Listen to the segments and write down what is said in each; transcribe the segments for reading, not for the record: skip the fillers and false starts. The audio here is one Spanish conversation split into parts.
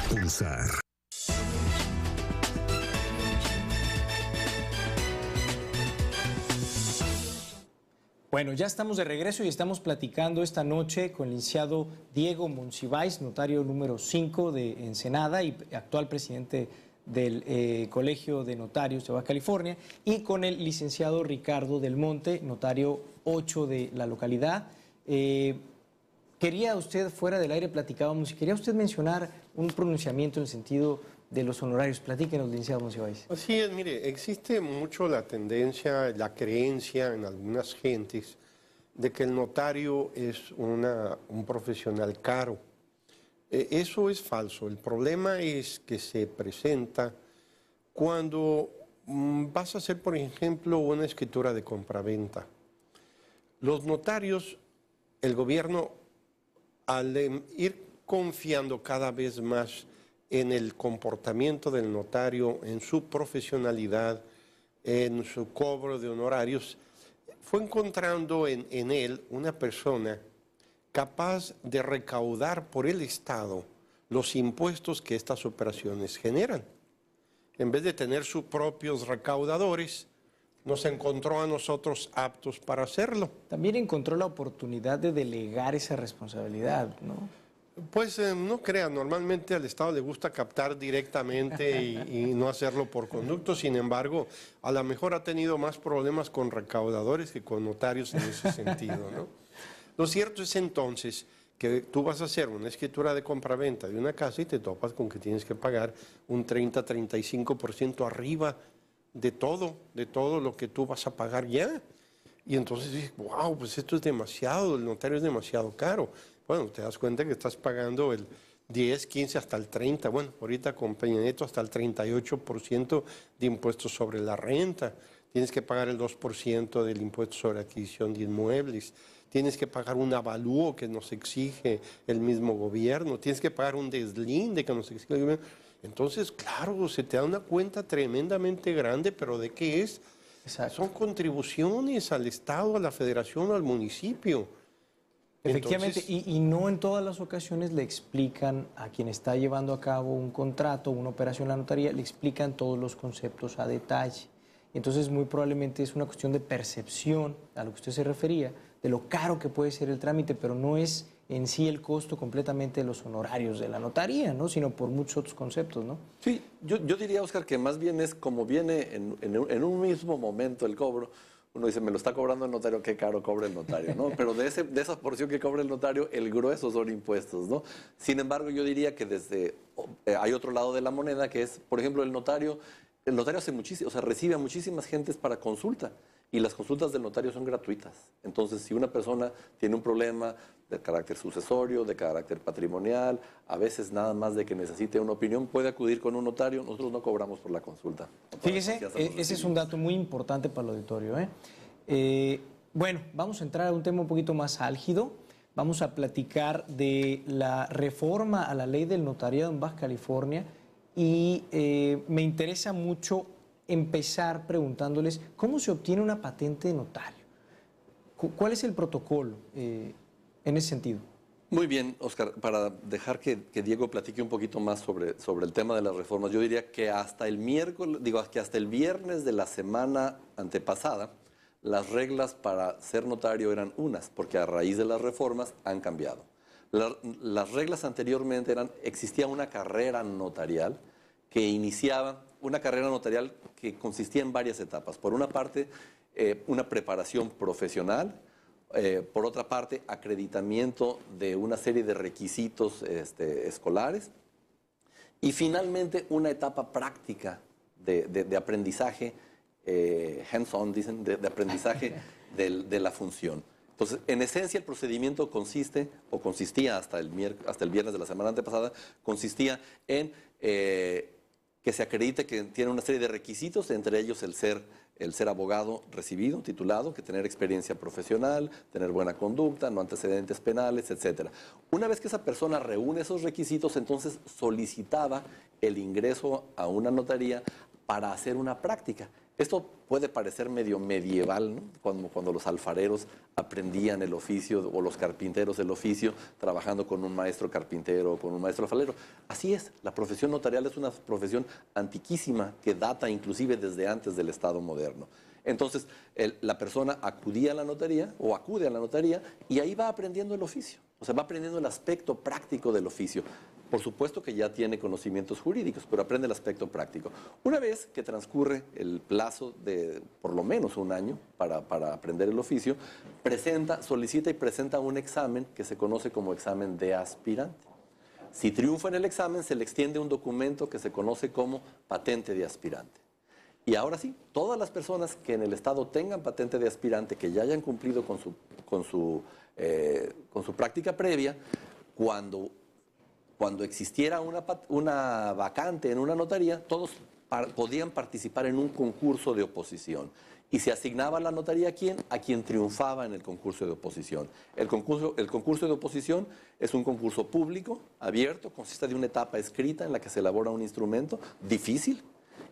Pulsar. Bueno, ya estamos de regreso y estamos platicando esta noche con el licenciado Diego Monsiváis, notario número 5 de Ensenada y actual presidente del Colegio de Notarios de Baja California, y con el licenciado Ricardo del Monte, notario 8 de la localidad. Quería usted, fuera del aire platicábamos, quería usted mencionar un pronunciamiento en el sentido de los honorarios. Platíquenos, licenciado Monsiváis. Así es, mire, existe mucho la tendencia, la creencia en algunas gentes de que el notario es un profesional caro. Eso es falso. El problema es que se presenta cuando vas a hacer, por ejemplo, una escritura de compraventa. Los notarios, el gobierno, al ir confiando cada vez más en el comportamiento del notario, en su profesionalidad, en su cobro de honorarios, fue encontrando en él una persona capaz de recaudar por el Estado los impuestos que estas operaciones generan. En vez de tener sus propios recaudadores, nos encontró a nosotros aptos para hacerlo. También encontró la oportunidad de delegar esa responsabilidad, ¿no? Pues no crea, normalmente al Estado le gusta captar directamente y no hacerlo por conducto. Sin embargo, a lo mejor ha tenido más problemas con recaudadores que con notarios en ese sentido, ¿no? Lo cierto es entonces que tú vas a hacer una escritura de compraventa de una casa y te topas con que tienes que pagar un 30-35% arriba de todo lo que tú vas a pagar ya. Y entonces dices, wow, pues esto es demasiado, el notario es demasiado caro. Bueno, te das cuenta que estás pagando el 10, 15, hasta el 30, bueno, ahorita con Peña Nieto hasta el 38% de impuestos sobre la renta. Tienes que pagar el 2% del impuesto sobre adquisición de inmuebles. Tienes que pagar un avalúo que nos exige el mismo gobierno. Tienes que pagar un deslinde que nos exige el gobierno. Entonces, claro, se te da una cuenta tremendamente grande, pero ¿de qué es? Exacto. Son contribuciones al Estado, a la Federación, al municipio. Efectivamente, y no en todas las ocasiones le explican a quien está llevando a cabo un contrato, una operación en la notaría, le explican todos los conceptos a detalle. Entonces, muy probablemente es una cuestión de percepción, a lo que usted se refería, de lo caro que puede ser el trámite, pero no es en sí el costo completamente de los honorarios de la notaría, ¿no? Sino por muchos otros conceptos, ¿no? Sí, yo diría, Oscar, que más bien es como viene en un mismo momento el cobro. Uno dice, me lo está cobrando el notario, qué caro cobra el notario, ¿no? Pero de esa porción que cobra el notario, el grueso son impuestos, ¿no? Sin embargo, yo diría que hay otro lado de la moneda, que es, por ejemplo, el notario hace muchísimo, o sea, recibe a muchísimas gentes para consulta, y las consultas del notario son gratuitas. Entonces, si una persona tiene un problema de carácter sucesorio, de carácter patrimonial, a veces nada más de que necesite una opinión, puede acudir con un notario. Nosotros no cobramos por la consulta. Fíjese, ese es un dato muy importante para el auditorio, bueno, vamos a entrar a un tema un poquito más álgido. Vamos a platicar de la reforma a la ley del notariado en Baja California y me interesa mucho empezar preguntándoles cómo se obtiene una patente de notario. ¿Cuál es el protocolo en ese sentido? Muy bien, Oscar, para dejar que Diego platique un poquito más sobre el tema de las reformas, yo diría que hasta el viernes de la semana antepasada, las reglas para ser notario eran unas, porque a raíz de las reformas han cambiado. Las reglas anteriormente existía una carrera notarial que iniciaba, una carrera notarial que consistía en varias etapas. Por una parte, una preparación profesional, por otra parte, acreditamiento de una serie de requisitos escolares y finalmente una etapa práctica de aprendizaje, hands-on, dicen, de aprendizaje de la función. Entonces, en esencia, el procedimiento consistía hasta el viernes de la semana antepasada, consistía en que se acredite que tiene una serie de requisitos, entre ellos el ser abogado recibido, titulado, que tener experiencia profesional, tener buena conducta, no antecedentes penales, etc. Una vez que esa persona reúne esos requisitos, entonces solicitaba el ingreso a una notaría para hacer una práctica. Esto puede parecer medio medieval, ¿no? Cuando los alfareros aprendían el oficio o los carpinteros el oficio trabajando con un maestro carpintero o con un maestro alfarero. Así es, la profesión notarial es una profesión antiquísima que data inclusive desde antes del Estado moderno. Entonces, la persona acudía a la notaría o acude a la notaría y ahí va aprendiendo el oficio, o sea, va aprendiendo el aspecto práctico del oficio. Por supuesto que ya tiene conocimientos jurídicos, pero aprende el aspecto práctico. Una vez que transcurre el plazo de por lo menos un año para aprender el oficio, solicita y presenta un examen que se conoce como examen de aspirante. Si triunfa en el examen, se le extiende un documento que se conoce como patente de aspirante. Y ahora sí, todas las personas que en el Estado tengan patente de aspirante, que ya hayan cumplido con su práctica previa, cuando existiera una vacante en una notaría, todos podían participar en un concurso de oposición. Y se asignaba la notaría a quien triunfaba en el concurso de oposición. El concurso de oposición es un concurso público, abierto, consiste de una etapa escrita en la que se elabora un instrumento difícil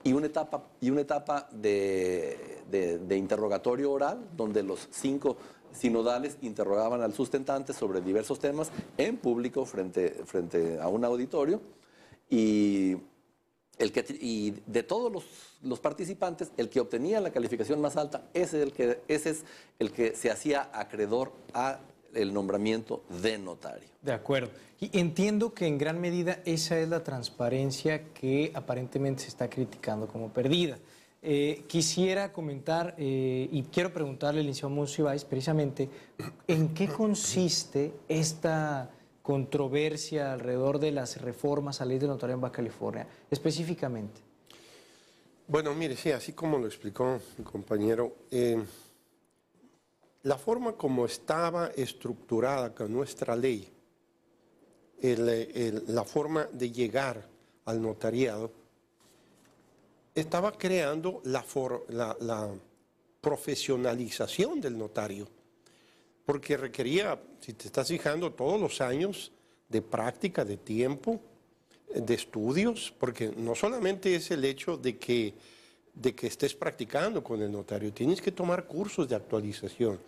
y una etapa de interrogatorio oral, donde los 5 sinodales interrogaban al sustentante sobre diversos temas en público frente a un auditorio y de todos los participantes, el que obtenía la calificación más alta, ese es el que se hacía acreedor a el nombramiento de notario. De acuerdo. Y entiendo que en gran medida esa es la transparencia que aparentemente se está criticando como perdida. Quisiera comentar y quiero preguntarle al licenciado Monsiváis precisamente en qué consiste esta controversia alrededor de las reformas a la ley de notario en Baja California, específicamente. Bueno, mire, sí, así como lo explicó mi compañero, la forma como estaba estructurada con nuestra ley, la forma de llegar al notariado, estaba creando la profesionalización del notario, porque requería, si te estás fijando, todos los años de práctica, de tiempo, de estudios, porque no solamente es el hecho de que estés practicando con el notario, tienes que tomar cursos de actualización,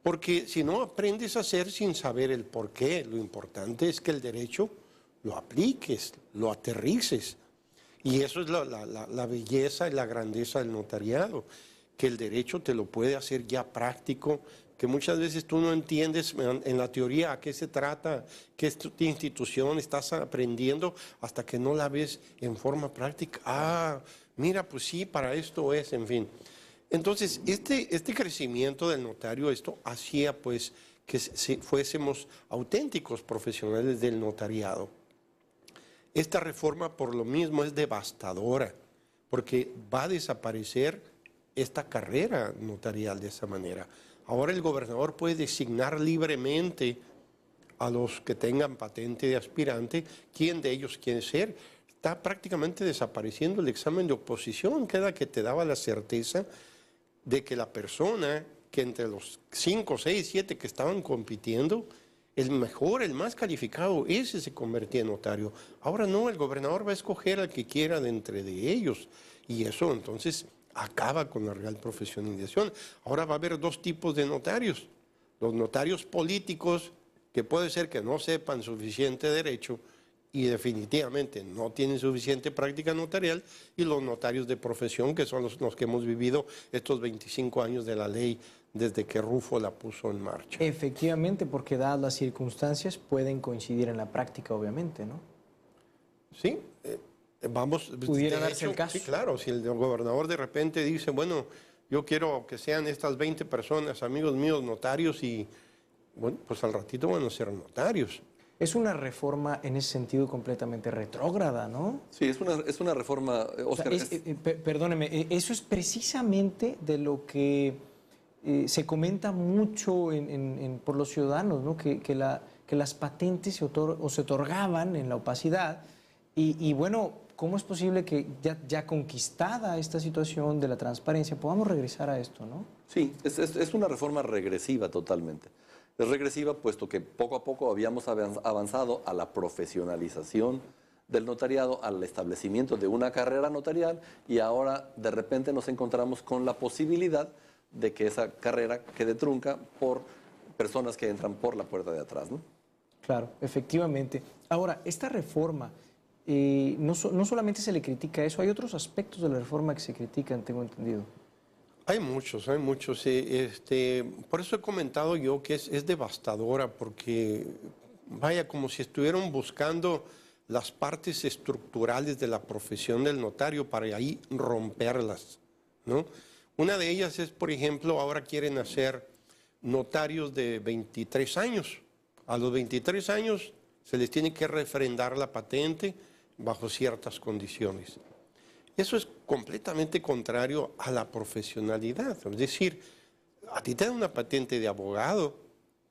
porque si no aprendes a hacer sin saber el por qué, lo importante es que el derecho lo apliques, lo aterrices. Y eso es la belleza y la grandeza del notariado, que el derecho te lo puede hacer ya práctico, que muchas veces tú no entiendes en la teoría a qué se trata, qué institución estás aprendiendo, hasta que no la ves en forma práctica. Ah, mira, pues sí, para esto es, en fin. Entonces, este crecimiento del notario, esto hacía pues que fuésemos auténticos profesionales del notariado. Esta reforma por lo mismo es devastadora, porque va a desaparecer esta carrera notarial de esa manera. Ahora el gobernador puede designar libremente a los que tengan patente de aspirante quién de ellos quiere ser. Está prácticamente desapareciendo el examen de oposición, que era que te daba la certeza de que la persona que entre los 5, 6, 7 que estaban compitiendo, el mejor, el más calificado, ese se convertía en notario. Ahora no, el gobernador va a escoger al que quiera de entre de ellos. Y eso entonces acaba con la real profesionalización. Ahora va a haber 2 tipos de notarios. Los notarios políticos, que puede ser que no sepan suficiente derecho y definitivamente no tienen suficiente práctica notarial, y los notarios de profesión, que son los que hemos vivido estos 25 años de la ley desde que Rufo la puso en marcha. Efectivamente, porque dadas las circunstancias pueden coincidir en la práctica, obviamente, ¿no? Sí, vamos... ¿Pudiera darse el caso? Sí, claro, si el gobernador de repente dice, bueno, yo quiero que sean estas 20 personas, amigos míos, notarios, y bueno, pues al ratito van a ser notarios. Es una reforma en ese sentido completamente retrógrada, ¿no? Sí, es una reforma, Oscar. O sea, perdóneme, eso es precisamente de lo que se comenta mucho por los ciudadanos, ¿no? Que las patentes se otorgaban en la opacidad y bueno, ¿cómo es posible que ya conquistada esta situación de la transparencia podamos regresar a esto, ¿no? Sí, es una reforma regresiva totalmente. Es regresiva puesto que poco a poco habíamos avanzado a la profesionalización del notariado al establecimiento de una carrera notarial y ahora de repente nos encontramos con la posibilidad de que esa carrera quede trunca por personas que entran por la puerta de atrás, ¿no? Claro, efectivamente. Ahora, esta reforma, no solamente se le critica eso, hay otros aspectos de la reforma que se critican, tengo entendido. Hay muchos, hay muchos. Por eso he comentado yo que es devastadora, porque vaya, como si estuvieran buscando las partes estructurales de la profesión del notario para ahí romperlas, ¿no? Una de ellas es, por ejemplo, ahora quieren hacer notarios de 23 años. A los 23 años se les tiene que refrendar la patente bajo ciertas condiciones. Eso es completamente contrario a la profesionalidad. Es decir, a ti te dan una patente de abogado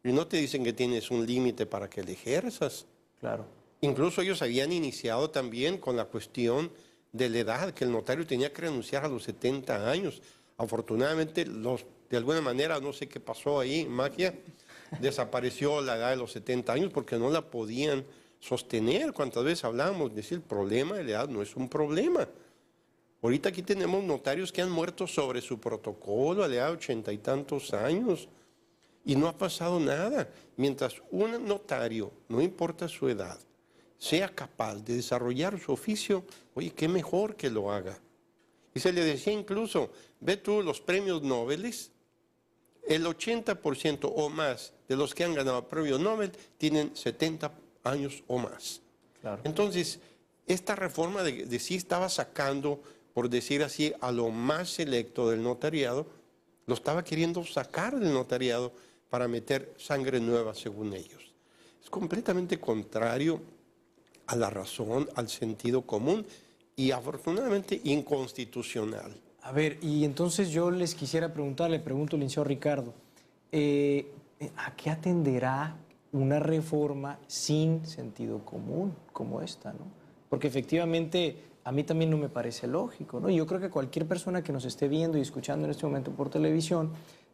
y no te dicen que tienes un límite para que la ejerzas. Claro. Incluso ellos habían iniciado también con la cuestión de la edad, que el notario tenía que renunciar a los 70 años. Afortunadamente, de alguna manera, no sé qué pasó ahí, magia, desapareció la edad de los 70 años porque no la podían sostener. ¿Cuántas veces hablamos? Decir, el problema de la edad no es un problema. Ahorita aquí tenemos notarios que han muerto sobre su protocolo a la edad de 80 y tantos años y no ha pasado nada. Mientras un notario, no importa su edad, sea capaz de desarrollar su oficio, oye, qué mejor que lo haga. Y se le decía incluso, ve tú los premios Nobel, el 80% o más de los que han ganado el premio Nobel tienen 70 años o más. Claro. Entonces, esta reforma de sí estaba sacando, por decir así, a lo más selecto del notariado, lo estaba queriendo sacar del notariado para meter sangre nueva, según ellos. Es completamente contrario a la razón, al sentido común y afortunadamente inconstitucional. A ver, y entonces yo les quisiera preguntar, le pregunto al licenciado Ricardo, ¿a qué atenderá una reforma sin sentido común como esta, ¿no? Porque efectivamente a mí también no me parece lógico, ¿no? Y yo creo que cualquier persona que nos esté viendo y escuchando en este momento por televisión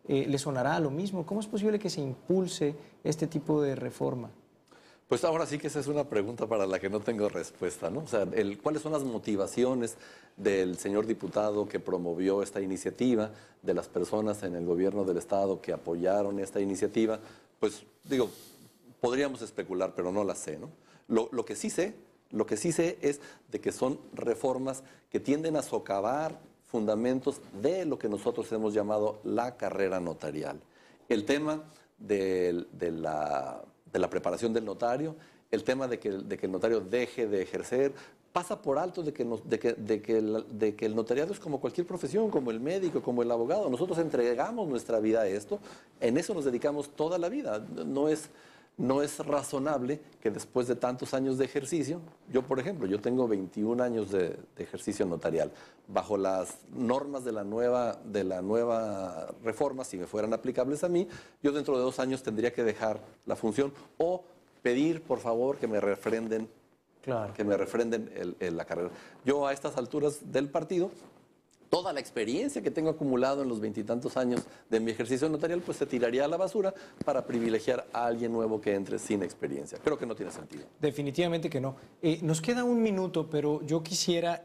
le sonará lo mismo. ¿Cómo es posible que se impulse este tipo de reforma? Pues ahora sí que esa es una pregunta para la que no tengo respuesta, ¿no? O sea, ¿cuáles son las motivaciones del señor diputado que promovió esta iniciativa, de las personas en el gobierno del Estado que apoyaron esta iniciativa? Pues digo, podríamos especular, pero no las sé, ¿no? Lo que sí sé es de que son reformas que tienden a socavar fundamentos de lo que nosotros hemos llamado la carrera notarial. El tema de la preparación del notario, el tema de que el notario deje de ejercer, pasa por alto de que el notariado es como cualquier profesión, como el médico, como el abogado. Nosotros entregamos nuestra vida a esto, en eso nos dedicamos toda la vida. No es razonable que después de tantos años de ejercicio, yo por ejemplo, yo tengo 21 años de ejercicio notarial, bajo las normas de la nueva reforma, si me fueran aplicables a mí, yo dentro de 2 años tendría que dejar la función o pedir por favor que me refrenden, claro, la carrera. Yo a estas alturas del partido, toda la experiencia que tengo acumulado en los 20 y tantos años de mi ejercicio notarial, pues se tiraría a la basura para privilegiar a alguien nuevo que entre sin experiencia. Creo que no tiene sentido. Definitivamente que no. Nos queda un minuto, pero yo quisiera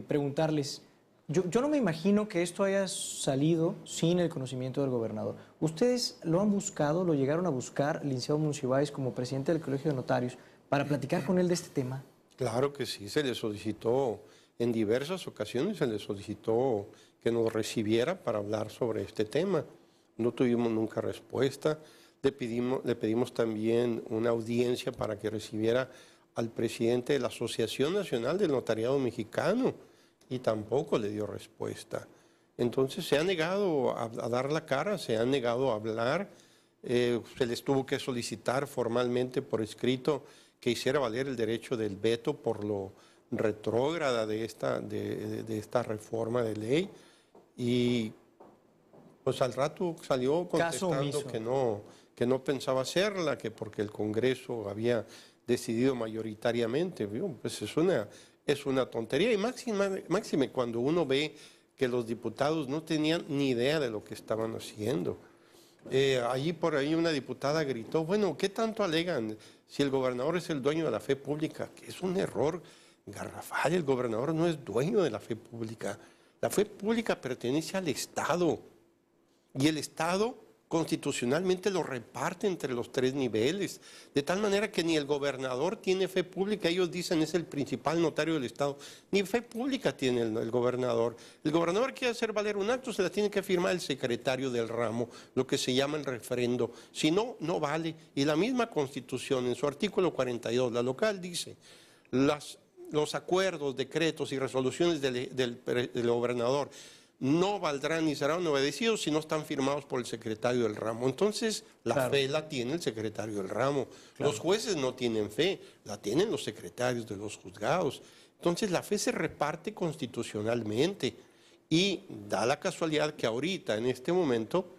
preguntarles, yo no me imagino que esto haya salido sin el conocimiento del gobernador. ¿Ustedes lo han buscado, lo llegaron a buscar, licenciado Monsiváis, como presidente del Colegio de Notarios, para platicar con él de este tema? Claro que sí, se le solicitó. En diversas ocasiones se le solicitó que nos recibiera para hablar sobre este tema. No tuvimos nunca respuesta. Le pedimos también una audiencia para que recibiera al presidente de la Asociación Nacional del Notariado Mexicano y tampoco le dio respuesta. Entonces se ha negado a dar la cara, se ha negado a hablar. Se les tuvo que solicitar formalmente por escrito que hiciera valer el derecho del veto por lo retrógrada de esta reforma de ley y pues al rato salió contestando que no pensaba hacerla, que porque el Congreso había decidido mayoritariamente. Pues es una tontería y máxime cuando uno ve que los diputados no tenían ni idea de lo que estaban haciendo. Allí por ahí una diputada gritó, bueno, ¿qué tanto alegan si el gobernador es el dueño de la fe pública? Que es un error garrafal. El gobernador no es dueño de la fe pública. La fe pública pertenece al Estado y el Estado constitucionalmente lo reparte entre los 3 niveles, de tal manera que ni el gobernador tiene fe pública, ellos dicen es el principal notario del Estado, ni fe pública tiene el gobernador. El gobernador quiere hacer valer un acto, se la tiene que firmar el secretario del ramo, lo que se llama el referendo, si no, no vale. Y la misma Constitución, en su artículo 42, la local dice, los acuerdos, decretos y resoluciones del gobernador no valdrán ni serán obedecidos si no están firmados por el secretario del ramo. Entonces, la fe la tiene el secretario del ramo. Los jueces no tienen fe, la tienen los secretarios de los juzgados. Entonces, la fe se reparte constitucionalmente y da la casualidad que ahorita, en este momento,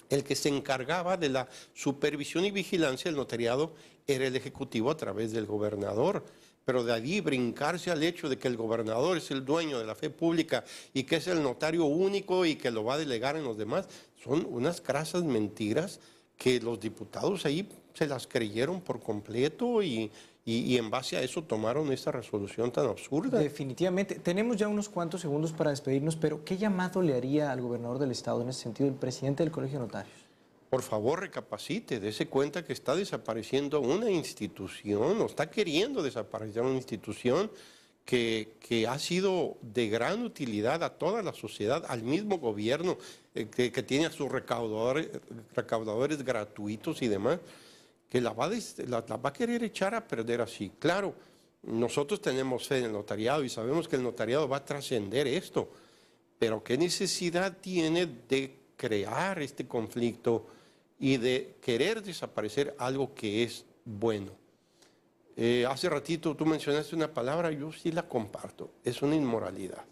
el que se encargaba de la supervisión y vigilancia del notariado era el Ejecutivo a través del gobernador. Pero de allí brincarse al hecho de que el gobernador es el dueño de la fe pública y que es el notario único y que lo va a delegar en los demás, son unas crasas mentiras que los diputados ahí se las creyeron por completo y en base a eso tomaron esta resolución tan absurda. Definitivamente. Tenemos ya unos cuantos segundos para despedirnos, pero ¿qué llamado le haría al gobernador del Estado en ese sentido, el presidente del Colegio de Notarios? Por favor, recapacite, dése cuenta que está desapareciendo una institución, o está queriendo desaparecer una institución que ha sido de gran utilidad a toda la sociedad, al mismo gobierno, que tiene a sus recaudadores gratuitos y demás, que la va a querer echar a perder así. Claro, nosotros tenemos fe en el notariado y sabemos que el notariado va a trascender esto, pero ¿qué necesidad tiene de crear este conflicto y de querer desaparecer algo que es bueno? Hace ratito tú mencionaste una palabra, yo sí la comparto, es una inmoralidad.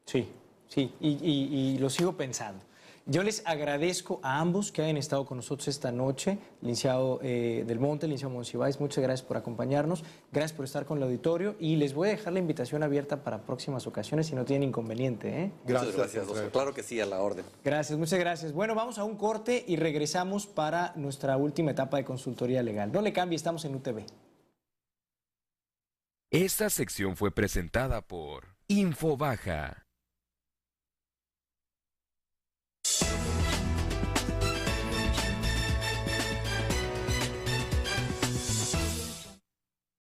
Sí, sí, y lo sigo pensando. Yo les agradezco a ambos que hayan estado con nosotros esta noche, licenciado Del Monte, licenciado Monsiváis, muchas gracias por acompañarnos, gracias por estar con el auditorio y les voy a dejar la invitación abierta para próximas ocasiones si no tienen inconveniente. Muchas gracias, Oscar. Claro que sí, a la orden. Gracias, muchas gracias. Bueno, vamos a un corte y regresamos para nuestra última etapa de consultoría legal. No le cambie, estamos en UTV. Esta sección fue presentada por Infobaja.